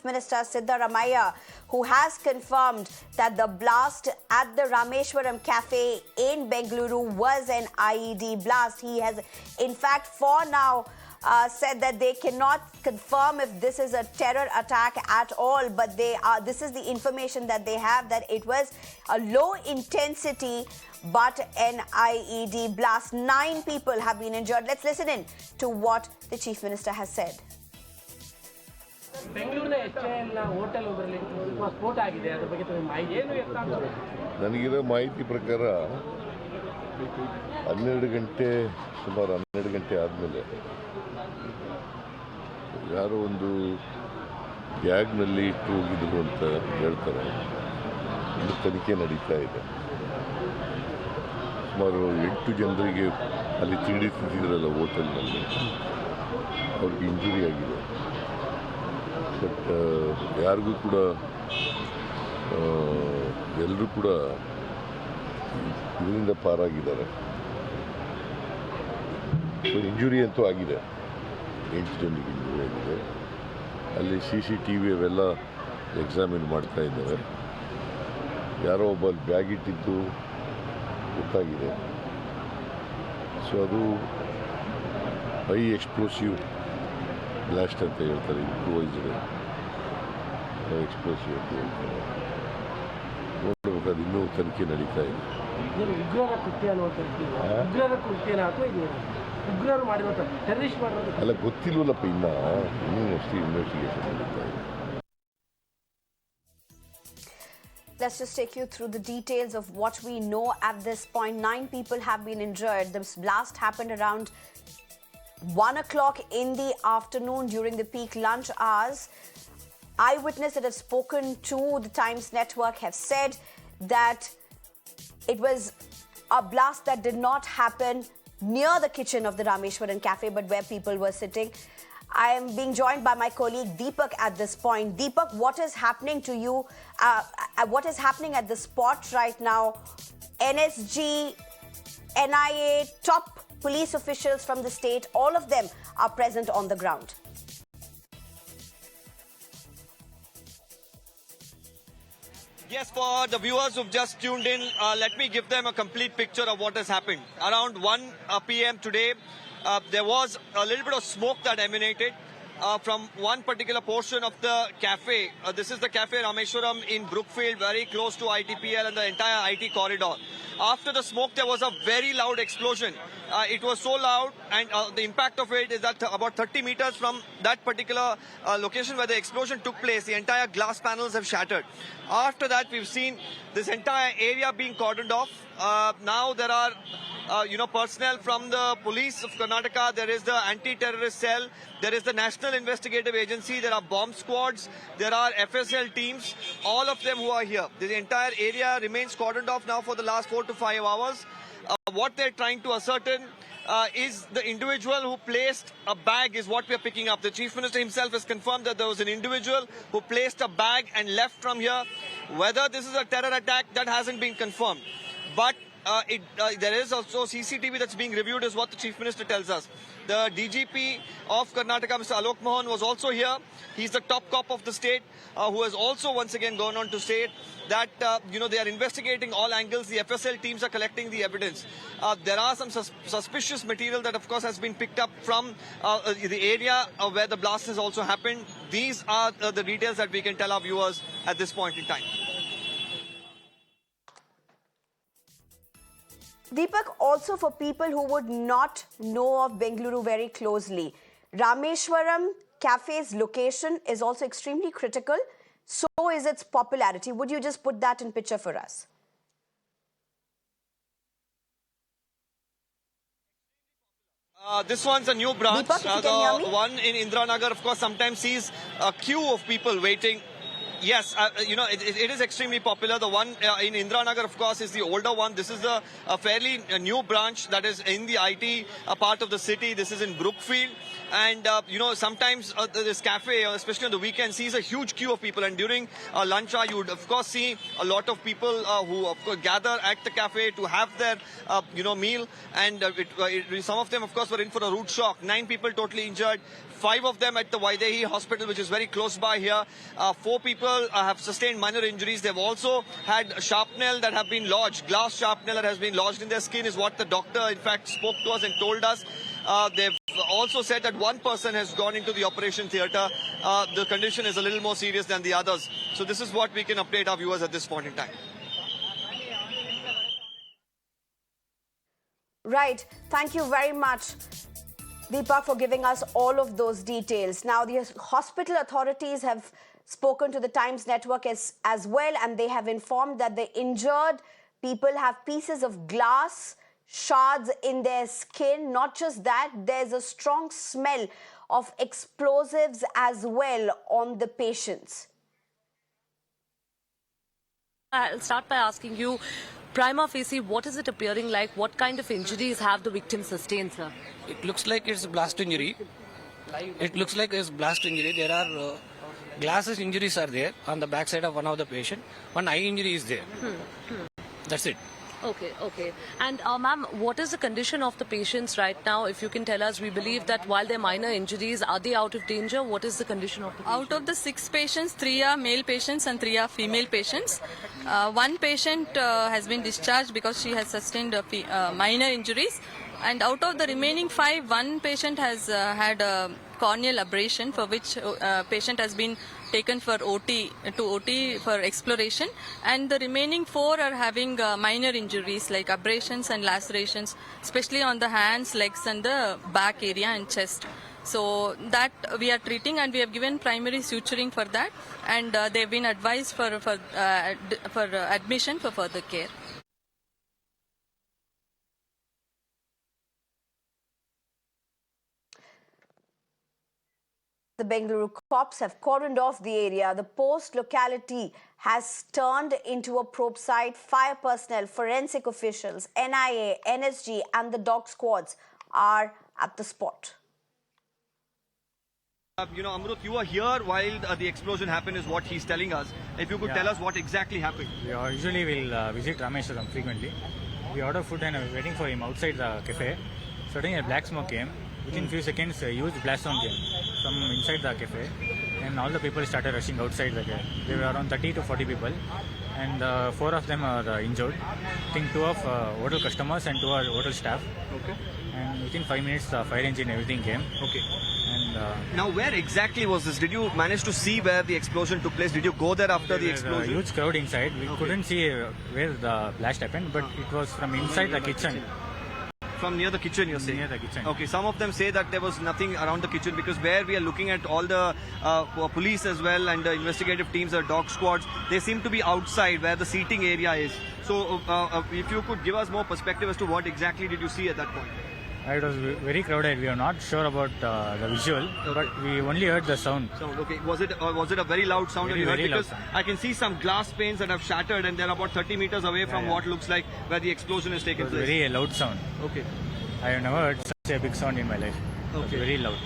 Minister Siddaramaiah, who has confirmed that the blast at the Rameshwaram Cafe in Bengaluru was an IED blast. He has, in fact, for now said that they cannot confirm if this is a terror attack at all, but this is the information that they have, that it was a low intensity but an IED blast. 9 people have been injured. Let's listen in to what the Chief Minister has said. ನನಗಿರೋ ಮಾಹಿತಿ ಪ್ರಕಾರ 12 ಗಂಟೆ ಸುಮಾರು 12 ಗಂಟೆ ಆದಮೇಲೆ ಯಾರೋ ಒಂದು ಬ್ಯಾಗ್ನಲ್ಲಿ ಇಟ್ಟು ಹೋಗಿದ್ರು ಅಂತ ಹೇಳ್ತಾರೆ. ಇನ್ನು ತನಿಖೆ ನಡೀತಾ ಇದೆ. ಸುಮಾರು 8 ಜನರಿಗೆ ಅಲ್ಲಿ ತಿಂಡಿ ತಿಂದಿದ್ರಲ್ಲ ಹೋಟೆಲ್ನಲ್ಲಿ, ಅವ್ರಿಗೆ ಇಂಜುರಿ ಆಗಿದೆ. ಬಟ್ ಯಾರಿಗೂ ಕೂಡ ಎಲ್ಲರೂ ಕೂಡ ಇದರಿಂದ ಪಾರಾಗಿದ್ದಾರೆ. ಸೊ ಇಂಜುರಿ ಅಂತೂ ಆಗಿದೆ, 8 ಜನರಿಗೆ ಇಂಜುರಿ ಆಗಿದೆ. ಅಲ್ಲಿ CCTV ಅವೆಲ್ಲ ಎಕ್ಸಾಮಿನ್ ಮಾಡ್ತಾ ಇದ್ದಾರೆ. ಯಾರೋ ಒಬ್ಬ ಬ್ಯಾಗ್ ಇಟ್ಟಿದ್ದು ಗೊತ್ತಾಗಿದೆ. ಸೊ ಅದು ಹೈ ಎಕ್ಸ್ಪ್ಲೋಸಿವ್ ಬ್ಲಾಸ್ಟ್ ಅಂತ ಹೇಳ್ತಾರೆ, ಇಂಪ್ರೂವೈಸ್ಡ್ ಎಕ್ಸ್ಪ್ಲೋಸಿವ್ ಅಂತ ಹೇಳ್ತಾರೆ. ನೋಡಬೇಕು, ಅದು ಇನ್ನೂ ತನಿಖೆ ನಡೀತಾ ಇದೆ. ಅಲ್ಲ, ಗೊತ್ತಿಲ್ವಲ್ಲಪ್ಪ, ಇನ್ನೂ ಅಷ್ಟೇ ಇನ್ವೆಸ್ಟಿಗೇಷನ್ ನಡೀತಾ ಇದೆ. Let's just take you through the details of what we know at this point. 9 people have been injured. This blast happened around 1 o'clock in the afternoon during the peak lunch hours. Eyewitnesses that have spoken to the Times Network have said that it was a blast that did not happen near the kitchen of the Rameshwaram Cafe, but where people were sitting. I am being joined by my colleague Deepak at this point. Deepak, what is happening to you? What is happening at the spot right now? NSG, NIA, top police officials from the state, all of them are present on the ground. Yes, for the viewers who've just tuned in, let me give them a complete picture of what has happened. Around 1 p.m. today, there was a little bit of smoke that emanated from one particular portion of the cafe. This is the Cafe Rameshwaram in Brookfield, very close to ITPL and the entire IT corridor. After the smoke, there was a very loud explosion. It was so loud, and the impact of it is that about 30 meters from that particular location where the explosion took place, the entire glass panels have shattered. After that, we've seen this entire area being cordoned off. Now there are personnel from the police of Karnataka. There is the anti-terrorist cell. There is the National Investigative Agency. There are bomb squads. There are FSL teams. All of them who are here. The entire area remains cordoned off now for the last 4 to 5 hours. What they're trying to ascertain is the individual who placed a bag is what we're picking up. The Chief Minister himself has confirmed that there was an individual who placed a bag and left from here. Whether this is a terror attack, that hasn't been confirmed. But there is also CCTV that's being reviewed, is what the Chief Minister tells us. The DGP of Karnataka, Mr. Alok Mohan, was also here. He's the top cop of the state, who has also once again gone on to say that, they are investigating all angles. The FSL teams are collecting the evidence. There are some suspicious material that, of course, has been picked up from the area where the blast has also happened. These are the details that we can tell our viewers at this point in time. Deepak, also for people who would not know of Bengaluru very closely, Rameshwaram Cafe's location is also extremely critical. So is its popularity. Would you just put that in picture for us? This one's a new branch. Deepak, if you can hear me? The one in Indranagar, of course, sometimes sees a queue of people waiting. Yes, it is extremely popular. The one in Indranagar, of course, is the older one. This is a fairly new branch that is in the IT part of the city. This is in Brookfield. And, sometimes this cafe, especially on the weekend, sees a huge queue of people. And during lunch hour, you would, of course, see a lot of people who, of course, gather at the cafe to have their, meal. And some of them, of course, were in for a rude shock. 9 people totally injured. 5 of them at the Vaidehi hospital, which is very close by here. 4 people have sustained minor injuries. They've also had shrapnel that have been lodged. Glass shrapnel that has been lodged in their skin is what the doctor, in fact, spoke to us and told us. They've also said that one person has gone into the operation theatre. The condition is a little more serious than the others. So this is what we can update our viewers at this point in time. Right. Thank you very much, Deepak, for giving us all of those details. Now, the hospital authorities have spoken to the Times Network as well, and they have informed that the injured people have pieces of glass shards in their skin. Not just that, there's a strong smell of explosives as well on the patients. I'll start by asking you, prima facie, what is it appearing like? What kind of injuries have the victims sustained, sir? It looks like it's a blast injury. There are glasses injuries are there on the backside of one of the patient. One eye injury is there. That's it. Okay. And ma'am, what is the condition of the patients right now? If you can tell us, we believe that while they're minor injuries, are they out of danger? What is the condition of the patients? Out of the 6 patients, 3 are male patients and 3 are female patients. One patient has been discharged because she has sustained minor injuries. And out of the remaining 5, one patient has had a corneal abrasion, for which patient has been taken for OT for exploration, and the remaining 4 are having minor injuries like abrasions and lacerations, especially on the hands, legs and the back area and chest. So that we are treating, and we have given primary suturing for that, and they've been advised for admission for further care. The Bengaluru cops have cordoned off the area. The post locality has turned into a probe site. Fire personnel, forensic officials, NIA, NSG and the dog squads are at the spot. Amrut, you were here while the explosion happened is what he's telling us. If you could tell us what exactly happened. Usually we'll visit Rameshwaram frequently. We order food and I was waiting for him outside the cafe. Suddenly a black smoke came. Within few seconds, a huge blast sound came from inside the cafe, and all the people started rushing outside the cafe. There were around 30 to 40 people, and 4 of them are injured. I think 2 of hotel customers and 2 are hotel staff. Okay. And within 5 minutes, the fire engine, everything came. Okay. And now, where exactly was this? Did you manage to see where the explosion took place? Did you go there after the explosion? There was a huge crowd inside. We couldn't see where the blast happened, but it was from inside the kitchen. From near the kitchen, you're saying? Near the kitchen. Okay, some of them say that there was nothing around the kitchen, because where we are looking at all the police as well and the investigative teams, the dog squads, they seem to be outside where the seating area is. So if you could give us more perspective as to what exactly did you see at that point? It was very crowded. We are not sure about the visual, but we only heard the sound. Okay. Was it a very loud sound? Very, you heard? very Because loud sound. I can see some glass panes that have shattered, and they're about 30 meters away from what looks like where the explosion has taken place. Very loud sound. Okay. I have never heard such a big sound in my life. Okay. Very loud.